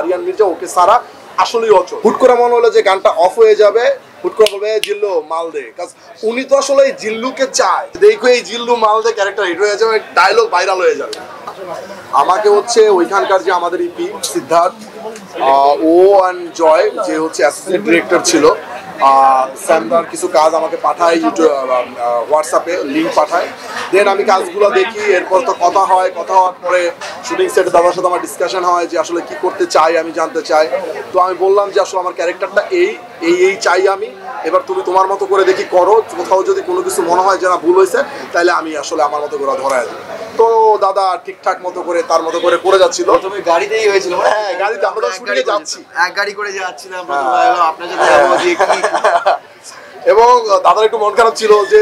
আরিয়ান মির্জা ওকে সারা আসলেই অচল। হুট করে মনে হলো যে গানটা অফ হয়ে যাবে, হুট করে বলবে জিল্লু মাল দে, উনি তো আসলে এই জিল্লুকে চায়, দেখো এই জিল্লু মাল দে ক্যারেক্টার হিট হয়ে যাবে, ডায়লগ ভাইরাল হয়ে যাবে। আমাকে হচ্ছে ওইখানকার যে আমাদের ইপি সিদ্ধার্থ ও অ্যান্ড জয় যে হচ্ছে অ্যাসিস্ট্যান্ট ডিরেক্টর ছিল, স্যামদার কিছু কাজ আমাকে পাঠায়, ইউটিউব হোয়াটসঅ্যাপে লিঙ্ক পাঠায়, দেন আমি কাজগুলো দেখি, এরপর তো কথা হয়, কথা হওয়ার পরে শুটিং সেটে দাদার সাথে আমার ডিসকাশন হয় যে আসলে কি করতে চাই, আমি জানতে চাই। তো আমি বললাম যে আসলে আমার ক্যারেক্টারটা এই চাই আমি, এবার তুমি তোমার মতো করে দেখি করো, কোথাও যদি কোনো কিছু মনে হয় যে না ভুল হয়েছে তাহলে আমি আসলে আমার মতো করে ধরায় দিই। তো দাদা ঠিকঠাক মতো করে তার মতো করে করে যাচ্ছিল। তুমি গাড়িতেই হয়েছিল? হ্যাঁ গাড়িতে, আমরা শুটিংয়ে যাচ্ছি, এক গাড়ি করে যাচ্ছিলাম আপনার সাথে। এবং দাদার একটু মন খারাপ ছিল যে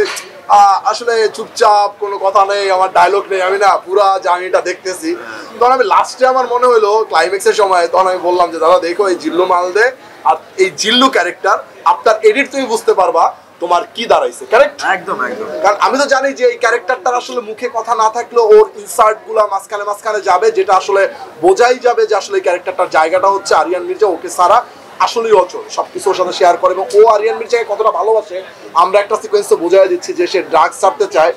আসলে চুপচাপ, কোনো কথা নেই, আমার ডায়লগ নেই, আমি না পুরা জার্নিটা দেখতেছি। তখন আমি লাস্টে আমার মনে হলো ক্লাইম্যাক্সের সময়, তখন আমি বললাম যে দাদা দেখো এই জিল্লু মাল দে আর এই জিল্লু ক্যারেক্টার আফটার এডিট তুমি বুঝতে পারবা তোমার কি দাঁড়াইছে। কারেক্ট? একদম একদম। কারণ আমি তো জানি যে এই ক্যারেক্টারটার আসলে মুখে কথা না থাকলেও ওর ইনসার্ট গুলা মাঝখানে মাঝখানে যাবে, যেটা আসলে বোঝাই যাবে যে আসলে এই ক্যারেক্টারটার জায়গাটা হচ্ছে আরিয়ান মির্জা ওকে সারা আসলেই অচল, সবকিছু ওর সাথে শেয়ার করে, এবং ও আরিয়ান মির্জাকে কতটা ভালোবাসে আমরা একটা সিকোয়েন্সে বোঝাই দিচ্ছি যে সে ড্রাগস ছাড়তে চায়,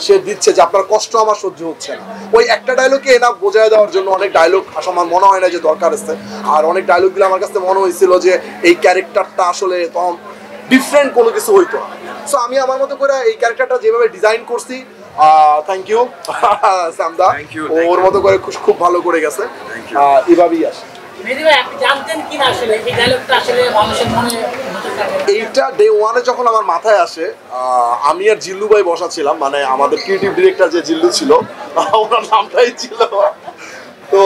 সে দিচ্ছে যে আপনার কষ্ট আমার সহ্য হচ্ছে না। ওই একটা ডায়লগে এনা বোঝায় দেওয়ার জন্য অনেক ডায়লগ আমার মনে হয় না যে দরকার আছে, আর অনেক ডায়লগগুলো আমার কাছে মনে হয়েছিল যে এই ক্যারেক্টারটা আসলে তখন ডিফারেন্ট কোনো কিছু হইতো। সো আমি আমার মতো করে এই ক্যারেক্টারটা যেভাবে ডিজাইন করছি, থ্যাংক ইউ সামদা, ওর মতো করে খুব ভালো করে গেছে, এভাবেই আসে। এইটা ডে ওয়ানে যখন আমার মাথায় আসে, আমি আর জিল্লু ভাই বসা ছিলাম, মানে আমাদের ক্রিয়েটিভ ডিরেক্টর যে জিল্লু ছিল ওনার নামটাই ছিল। তো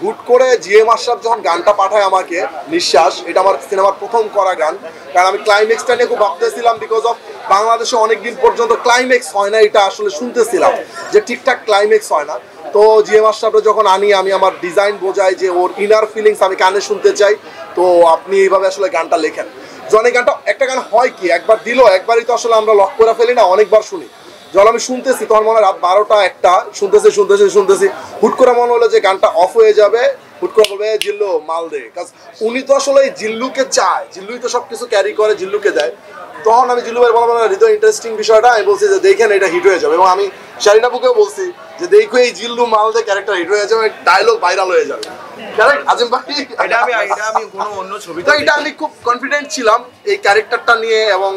হুট করে জিএম আশরাফ যখন গানটা পাঠায় আমাকে, নিঃশ্বাস, এটা আমার সিনেমার প্রথম করা গান, কারণ আমি ক্লাইম্যাক্সটা নিয়ে খুব ভাবতেছিলাম, বিকজ অফ বাংলাদেশে অনেকদিন পর্যন্ত ক্লাইম্যাক্স হয় না, এটা আসলে শুনতেছিলাম যে ঠিকঠাক ক্লাইম্যাক্স হয় না। তো জিএম আশরাফটা যখন আনি, আমি আমার ডিজাইন বোঝাই যে ওর ইনার ফিলিংস আমি কানে শুনতে চাই, তো আপনি এইভাবে আসলে গানটা লেখেন। যখন এই গানটা একটা গান হয় কি একবার দিল, একবারই তো আসলে আমরা লক করে ফেলি না, অনেকবার শুনি। যখন আমি শুনতেছি তখন মনে হয় রাত 12টা 1টা, শুনতেছি, হুট করে মনে হলো যে গানটা অফ হয়ে যাবে, হুট করে বলবে জিল্লু মাল দে, উনি তো আসলে এই জিল্লুকে চায়, জিল্লুই তো সবকিছু ক্যারি করে, জিল্লুকে দেয়। তখন আমি জিল্লু ভাই বললাম হৃদয় ইন্টারেস্টিং বিষয়টা, আমি বলছি যে দেখেন এটা হিট হয়ে যাবে, এবং আমি শারিনা বুকেও বলছি যে দেখো এই জিল্লু মাল দে ক্যারেক্টার হিট হয়ে যাবে, ডায়লগ ভাইরাল হয়ে যাবে। আজিম ভাই এটা আমি খুব কনফিডেন্ট ছিলাম এই ক্যারেক্টারটা নিয়ে এবং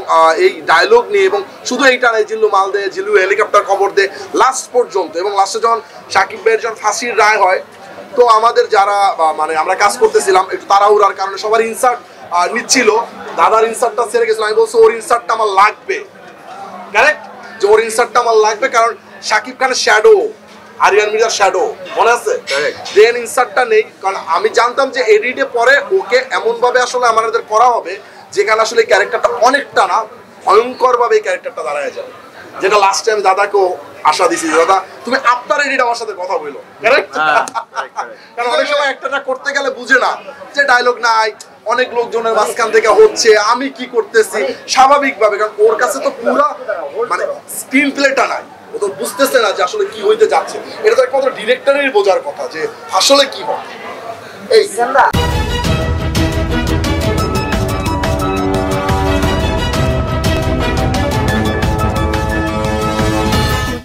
এই ডায়লগ নিয়ে, এবং শুধু এইটা নয়, জিল্লু মাল দে, জিল্লু হেলিকপ্টার খবর দে লাস্ট পর্যন্ত। এবং লাস্টে যখন সাকিব ভাইয়ের যখন ফাঁসির রায় হয়, তো আমাদের যারা মানে আমরা কাজ করতেছিলাম একটু তাড়াহুড়ার কারণে সবার ইনসার্ট নিচ্ছিল, দাদার ইনসার্টটা ছেড়ে গেছিল, আমি বলছি ওর ইনসার্টটা আমার লাগবে, কারেক্ট, যে ওর ইনসার্টটা আমার লাগবে, কারণ সাকিব খানের শ্যাডো, আরিয়ান মির্জার শ্যাডো মনে আছে, দেন ইনসার্টটা নেই, কারণ আমি জানতাম যে এডিটে পরে ওকে এমনভাবে আসলে আমাদের করা হবে যেখানে আসলে ক্যারেক্টারটা অনেকটা না ভয়ঙ্করভাবে এই ক্যারেক্টারটা দাঁড়ায় যাবে, যেটা লাস্ট টাইম দাদাকেও আশা দিছি, দাদা তুমি আপনার এডিট আমার সাথে কথা বলো, কারেক্ট, কারণ অনেক সময় একটা করতে গেলে বুঝে না যে ডায়লগ নাই, অনেক লোকজনের মাঝখান থেকে হচ্ছে, আমি কি করতেছি স্বাভাবিকভাবে, কারণ ওর কাছে তো পুরো মানে স্ক্রিন প্লেটা নাই, ও তো বুঝতেছে না যে আসলে কি হইতে যাচ্ছে, এটা তো একমাত্র ডিরেক্টরেরই বোঝার কথা যে আসলে কি হয়। এই